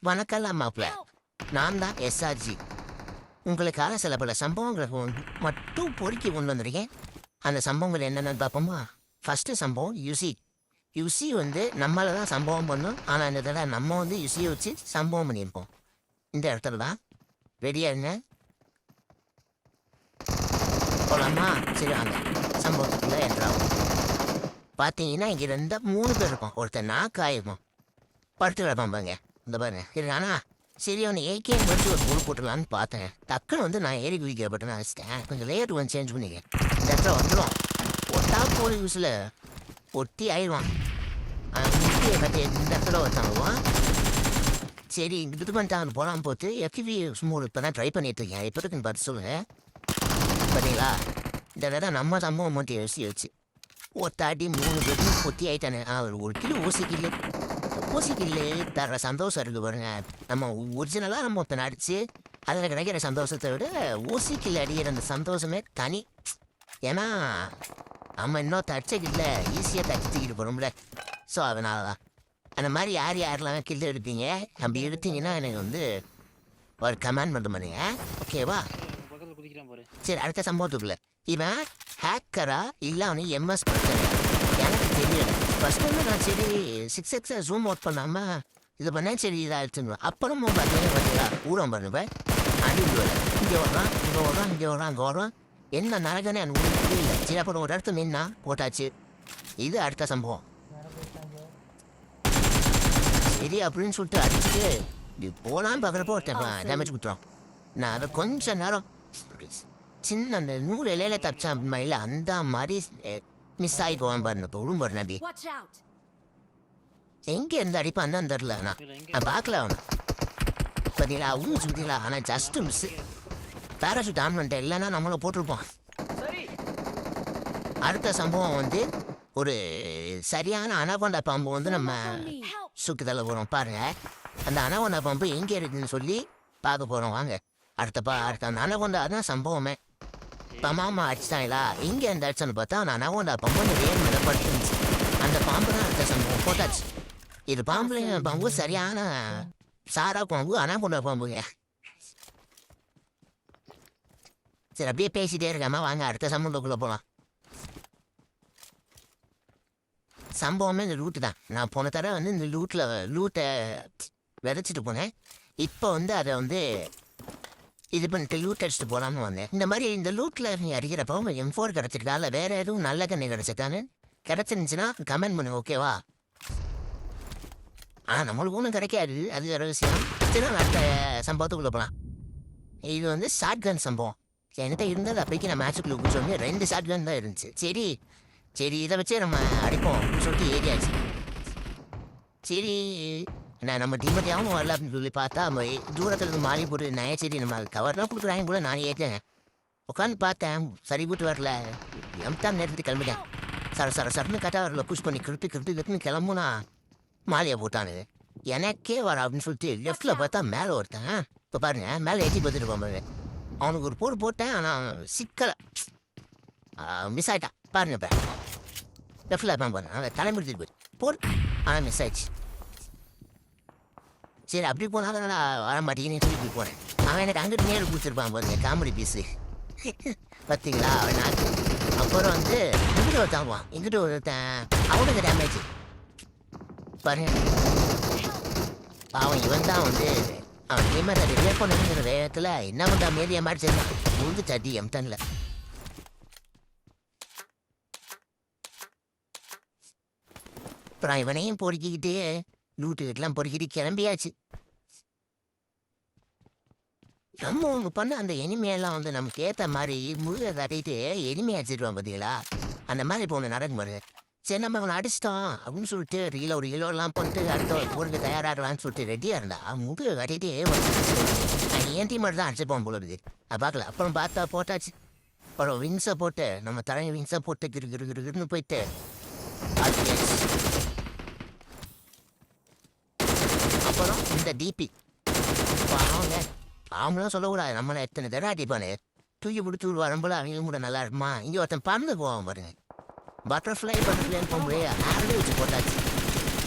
வணக்கம் மாப்பிள்ள. நான் தான் எஸ்ஆர்ஜி. உங்களுக்காக சில பல சம்பவங்களை மட்டும் பொறுக்கி கொண்டு வந்திருக்கேன். அந்த சம்பவங்கள் என்னென்னு பார்ப்போமா? ஃபஸ்ட்டு சம்பவம் யுசி. யுசி நம்மளை தான் சம்பவம் பண்ணும். ஆனால் இந்த தடவை நம்ம யுசியை வச்சு சம்பவம் பண்ணியிருப்போம். இந்த இடத்துல தான் ரெடியாக இருங்க. போலாமா? சரி வாங்க சம்பவத்துக்குள்ளே என்ட்ராகும். பார்த்தீங்கன்னா இங்கே 3 பேர் இருக்கும். ஒருத்தர் நாக்காயிருக்கும் படுத்து கிடப்பாங்க. இந்த பாருங்க சரி. ஆனால் சரி அவனை ஏகே மட்டும் ஒரு பொருள் போட்டுடலான்னு பார்த்தேன். டக்குன்னு நான் ஏறி குதிக்கிற பட்டு வச்சிட்டேன். கொஞ்சம் லேயர் சேஞ்ச் பண்ணிக்கேன். இந்த இடத்துல வந்துடும். ஒட்டா போலி யூஸில் ஒட்டி ஆயிடுவான். முட்டியை கட்டி இந்த இடத்துல வச்சாங்குவான். சரி இது பண்ணிட்டாங்க போகலாம் போட்டு எஃப்டிவி ஸ்மூல் இப்போ தான் ட்ரை பண்ணிட்டு இருக்கேன். எப்போ இருக்குன்னு பார்த்து சொல்லுங்கள். பார்த்தீங்களா இந்த தடவை நம்ம சம்பவம் மட்டும் யோசிச்சு ஒத்தாட்டி 3 பேரும் பொத்தி ஆயிட்டானே. ஒரு கிலோ ஊசிக்கில்லே தர்ற சந்தோஷம் இருக்கு பாருங்க. நம்ம ஒரிஜினலாக நம்ம இப்போ நடிச்சு அதில் கிடைக்கிற சந்தோஷத்தை விட ஊசிக்கில் அடிக்கிற அந்த சந்தோஷமே தனி. ஏன்னா நம்ம இன்னும் தச்சக்கில்ல ஈஸியாக தச்சுக்கிட்டு போகிறோம்ல. ஸோ அதனால தான் அந்த மாதிரி யாரெல்லாம் கில்ல எடுப்பீங்க. அப்படி எடுத்தீங்கன்னா எனக்கு ஒரு கமெண்ட் மட்டும் பண்ணுங்க. ஓகேவா? சரி அடுத்த சம்பவத்துக்குள்ள இவன் ஹேக்கரா இல்லை அவனு எம்எஸ் பிரச்சனை எனக்கு தெரியல. ஃபர்ஸ்ட் நான் சரி 6x ஜூம் அவுட் பண்ணாமல் இது பண்ணேன். சரி இதாகிடுச்சுன்னு அப்புறமும் பார்த்தீங்கன்னா ஊரம் பண்ணுவேன். அடிவிடுவேன். இங்கே வர்றான் இங்கே வர்றான் அங்கே வர்றான். என்ன நடக்குன்னு எனக்கு புரியல. சரி அப்புறம் ஒரு இடத்துல நின்னா போட்டாச்சு. இது அடுத்த சம்பவம். சரி அப்படின்னு சொல்லிட்டு அடிச்சுட்டு இது போகலான்னு பார்க்குறப்போ ஒருத்தன் டேமேஜ் கொடுத்துருவான். நான் அதை கொஞ்சம் நேரம் சின்ன அந்த 100 இலையில தப்பிச்சான் இல்லை அந்த மாதிரி மிஸ் ஆகி போவான் பாருங்க. இப்போ உடம்பு நபி எங்கே இருந்து அடிப்பான் தான் தெரில. நான் பார்க்கல அவனை பார்த்தீங்களா அவங்க சுற்றிங்களா. ஆனால் ஜஸ்ட்டு மிஸ்ஸு. பேராஷூட் ஆன் பண்ணிட்டேன் இல்லைன்னா நம்மளை போட்டிருப்போம். அடுத்த சம்பவம் ஒரு சரியான அனகொண்டா பாம்பு நம்ம சுக்குதலை போகிறோம் பாருங்க. அந்த அனகொண்டா பாம்பு எங்கே இருக்குதுன்னு சொல்லி பார்க்க போகிறோம் வாங்க. அடுத்த அந்த அனகொண்டா தான் சம்பவமே. இப்போ மாமா அடிச்சிட்டாங்களா இங்கே அந்த அடிச்சான்னு பார்த்தா அந்த அனகொண்டா பாம்பு வேறு மேலே படுத்துருந்துச்சு. அந்த பாம்பு தான் அடுத்த சம்பவம் போட்டாச்சு. இது பாம்பு சரியான சாரா பாம்பு அனகொண்டா பாம்புங்க. சரி அப்படியே பேசிட்டே இருக்காம வாங்க அடுத்த சம்பவத்துக்குள்ளே போகலாம். சம்பவமே இந்த ரூட்டு தான். நான் போன தடவை இந்த லூட்டை விதைச்சிட்டு போனேன். இப்போ அதை இது பண்ணிட்டு லூட் அடிச்சுட்டு போகலான்னு வந்தேன். இந்த மாதிரி இந்த லூட்டில் அடிக்கிறப்போ M4 கிடச்சிருக்கா இல்லை வேறு எதுவும் நல்ல கண்ணி கிடச்சிட்டான்னு கிடச்சிருந்துச்சுன்னா கமெண்ட் பண்ணு. ஓகேவா? நம்மளுக்கு ஒன்றும் கிடைக்காது. அது வேறு விஷயம். சரி அடுத்த சம்பவத்துக்குள்ளே போகலாம். இது ஷார்ட் கன் சம்பவம். என்கிட்ட இருந்தது அப்போக்கி நான் மேட்சுக்குள்ளே குடிச்சோடனே 2 ஷார்ட் கன் தான் இருந்துச்சு. சரி இதை வச்சே நம்ம அடிப்போம் அப்படின்னு சொல்லிட்டு ஏரியாச்சு. சரி நம்ம டீமத்தையாகவும் வரல அப்படின்னு சொல்லி பார்த்தா தூரத்தில் இருந்து மாறி போட்டு நான் சரி நம்ம கவர்லாம் கொடுக்குறாங்க கூட நான் ஏற்றேன். உட்காந்து பார்த்தேன் சரி போட்டு வரல. எம்தான் நேரத்துக்கு கிளம்பிட்டேன். சரன்னு கரெக்டாக வரல. புஷ் பண்ணி கிருட்டு கிளம்புனா மாலையை போட்டானு எனக்கே வர அப்படின்னு சொல்லிட்டு லெஃப்டில் பார்த்தா மேலே ஒருத்தன். இப்போ பாருங்க மேலே ஏற்றி பார்த்துட்டு போகும்போது அவனுக்கு ஒரு போர் போட்டேன். ஆனால் சிக்கலை மிஸ் ஆகிட்டான் பாருங்க. இப்போ லெஃப்டில் பாருங்க அவன் தலைமுடித்துட்டு போயிட்டு போர் ஆனால் மிஸ் ஆயிடுச்சு. சரி அப்படி போனாலும் வர மாட்டேங்குன்னு சொல்லி இப்படி போனேன். அவன் எனக்கு அங்கிட்டு நேரம் கொடுத்துருப்பான் பாருங்க காமெடி பீஸு. பார்த்தீங்களா அவன் நாக்கு. அப்புறம் இங்கிட்ட ஒருத்தாங்குவான் இங்கிட்ட ஒருத்தன் அவனுக்கு டேமேஜ் பாருங்க. அவன் இவன் தான் அவன் டீமை ரிப்பேர் பண்ணுங்கிற வேகத்தில் என்ன பண்ணுறா மீடியா மாதிரி செய்யலாம் முழுந்து தட்டி M10ல். அப்புறம் இவனையும் பொறுக்கிக்கிட்டே லூட்டுக்கிட்டலாம் பொறுக்கிட்டு கிளம்பியாச்சு. நம்ம ஒன்று பண்ண அந்த எனிமையெல்லாம் நமக்கு ஏற்ற மாதிரி முழுக தட்டிட்டு எனிமையை அடிச்சிடுவான் பார்த்தீங்களா. அந்த மாதிரி இப்போ ஒன்று நடக்கும் பாரு. சரி நம்ம இவனை அடிச்சிட்டோம் அப்படின்னு சொல்லிட்டு ஒரு கிலோலாம் பண்ணிட்டு அடுத்த பொருளுக்கு தயாராகலான்னு சொல்லிட்டு ரெடியாக இருந்தா முழுக கட்டிகிட்டே நான் என் டீம் மட்டும் தான் அடிச்சுப்போம் போல இருக்குது. அது பார்க்கல. அப்புறம் பார்த்தா போட்டாச்சு. அப்புறம் விங்ஸை போட்டு நம்ம தலையை விங்ஸை போட்டு கிருன்னு போயிட்டு அப்புறம் இந்த டிபி அவங்களாம் சொல்லக்கூடாது. நம்மளை எத்தனை தடவை அடிப்பானு தூக்கி பிடிச்சி வரும்போது அவங்க கூட நல்லா இருக்குமா. இங்கே ஒருத்தன் பறந்து போவான் பாருங்க. பட்டர்ஃப்ளைன்னு போகும்போது ஹேர்லேயே வச்சு போட்டாச்சு.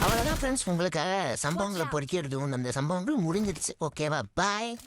அவ்வளோதான் ஃப்ரெண்ட்ஸ், உங்களுக்காக சம்பவங்களை பொறுக்கிறதும் அந்த சம்பவங்கள் முடிஞ்சிடுச்சு. ஓகேவா? பாய்.